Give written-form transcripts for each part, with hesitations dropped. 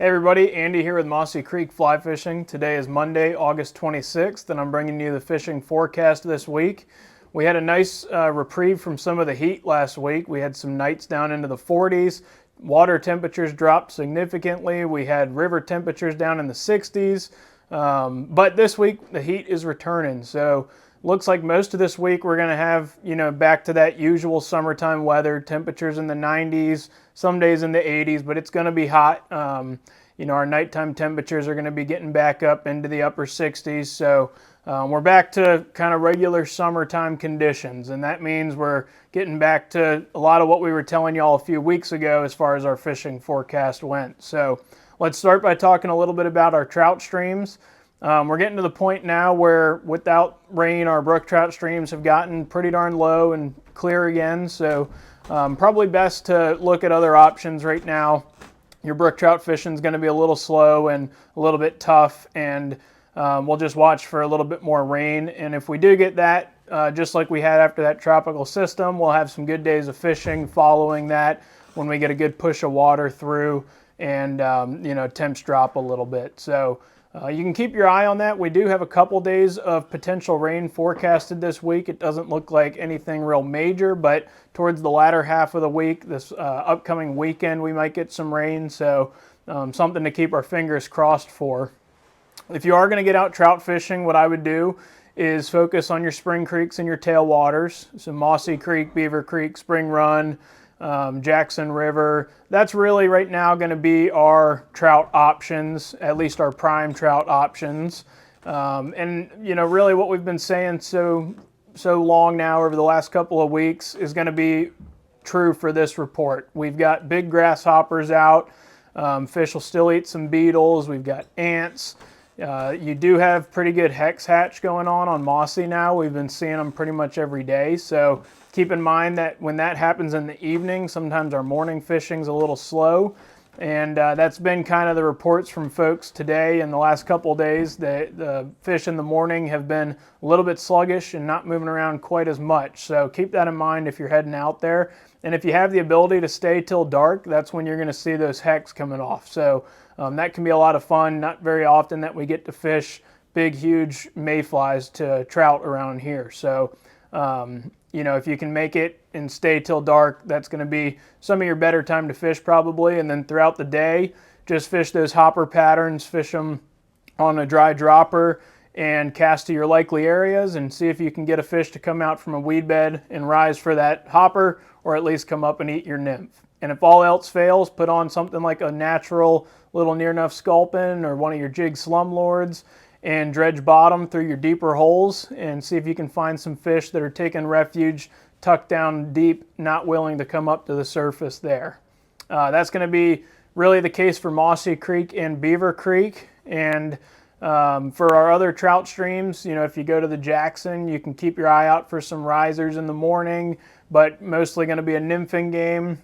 Hey everybody, Andy here with Mossy Creek Fly Fishing. Today is Monday, August 26th, and I'm bringing you the fishing forecast this week. We had a nice reprieve from some of the heat last week. We had some nights down into the 40s. Water temperatures dropped significantly. We had river temperatures down in the 60s. But this week the heat is returning, so looks like most of this week we're going to have, back to that usual summertime weather, temperatures in the 90s, some days in the 80s, but it's going to be hot. Our nighttime temperatures are going to be getting back up into the upper 60s, so we're back to kind of regular summertime conditions, and that means we're getting back to a lot of what we were telling y'all a few weeks ago as far as our fishing forecast went. So let's start by talking a little bit about our trout streams. We're getting to the point now where without rain, our brook trout streams have gotten pretty darn low and clear again. So probably best to look at other options right now. Your brook trout fishing is going to be a little slow and a little bit tough, and we'll just watch for a little bit more rain. And if we do get that, just like we had after that tropical system, we'll have some good days of fishing following that when we get a good push of water through and temps drop a little bit. So you can keep your eye on that. We do have a couple days of potential rain forecasted this week. It doesn't look like anything real major, but towards the latter half of the week, this upcoming weekend, we might get some rain. So something to keep our fingers crossed for. If you are going to get out trout fishing, what I would do is focus on your spring creeks and your tailwaters. So Mossy Creek, Beaver Creek, Spring Run, Jackson River. That's really right now going to be our trout options, at least our prime trout options. Really what we've been saying so long now over the last couple of weeks is going to be true for this report. We've got big grasshoppers out. Fish will still eat some beetles. We've got ants. You do have pretty good hex hatch going on Mossy now. We've been seeing them pretty much every day. So keep in mind that when that happens in the evening, sometimes our morning fishing's a little slow. And that's been kind of the reports from folks today and the last couple of days. The fish in the morning have been a little bit sluggish and not moving around quite as much. So keep that in mind if you're heading out there. And if you have the ability to stay till dark, that's when you're going to see those hex coming off. So that can be a lot of fun. Not very often that we get to fish big, huge mayflies to trout around here. So, if you can make it and stay till dark, that's going to be some of your better time to fish probably. And then throughout the day, just fish those hopper patterns, fish them on a dry dropper and cast to your likely areas and see if you can get a fish to come out from a weed bed and rise for that hopper, or at least come up and eat your nymph. And if all else fails, put on something like a natural little near enough sculpin or one of your jig slumlords and dredge bottom through your deeper holes and see if you can find some fish that are taking refuge tucked down deep, not willing to come up to the surface there. That's going to be really the case for Mossy Creek and Beaver Creek. And for our other trout streams, if you go to the Jackson, you can keep your eye out for some risers in the morning, but mostly going to be a nymphing game.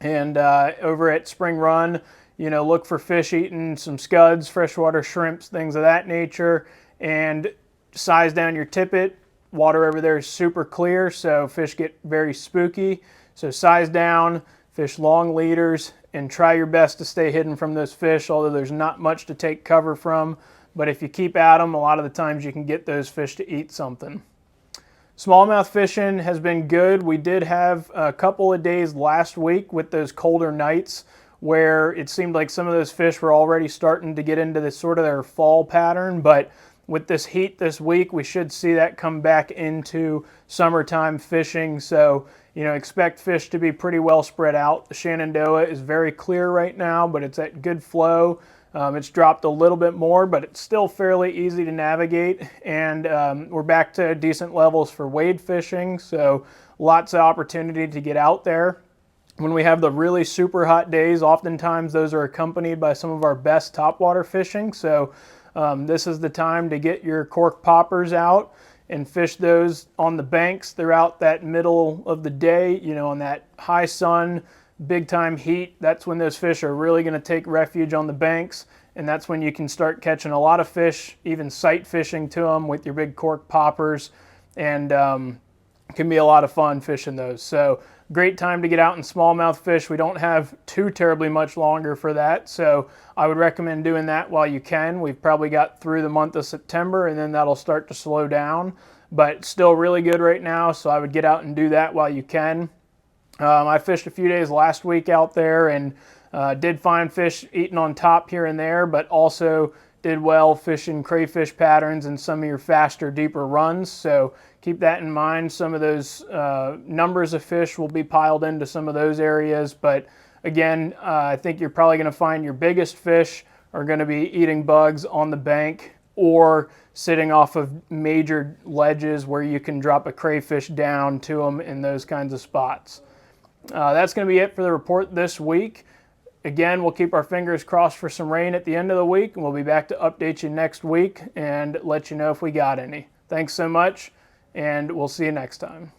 And over at Spring Run, look for fish eating some scuds, freshwater shrimps, things of that nature, and size down your tippet. Water over there is super clear, so fish get very spooky. So size down, fish long leaders, and try your best to stay hidden from those fish, although there's not much to take cover from. But if you keep at them, a lot of the times you can get those fish to eat something. Smallmouth fishing has been good. We did have a couple of days last week with those colder nights where it seemed like some of those fish were already starting to get into this sort of their fall pattern, but with this heat this week, we should see that come back into summertime fishing. So, expect fish to be pretty well spread out. The Shenandoah is very clear right now, but it's at good flow. It's dropped a little bit more, but it's still fairly easy to navigate. And we're back to decent levels for wade fishing. So lots of opportunity to get out there. When we have the really super hot days, oftentimes those are accompanied by some of our best topwater fishing. So this is the time to get your cork poppers out and fish those on the banks throughout that middle of the day, on that high sun, big time heat. That's when those fish are really going to take refuge on the banks, and that's when you can start catching a lot of fish, even sight fishing to them with your big cork poppers, and it can be a lot of fun fishing those. So great time to get out and smallmouth fish. We don't have too terribly much longer for that, so I would recommend doing that while you can. We've probably got through the month of September, and then that'll start to slow down, but still really good right now, so I would get out and do that while you can. I fished a few days last week out there and did find fish eating on top here and there, but also did well fishing crayfish patterns and some of your faster, deeper runs. So keep that in mind. Some of those numbers of fish will be piled into some of those areas. But again, I think you're probably going to find your biggest fish are going to be eating bugs on the bank or sitting off of major ledges where you can drop a crayfish down to them in those kinds of spots. That's going to be it for the report this week. Again, we'll keep our fingers crossed for some rain at the end of the week, and we'll be back to update you next week and let you know if we got any. Thanks so much, and we'll see you next time.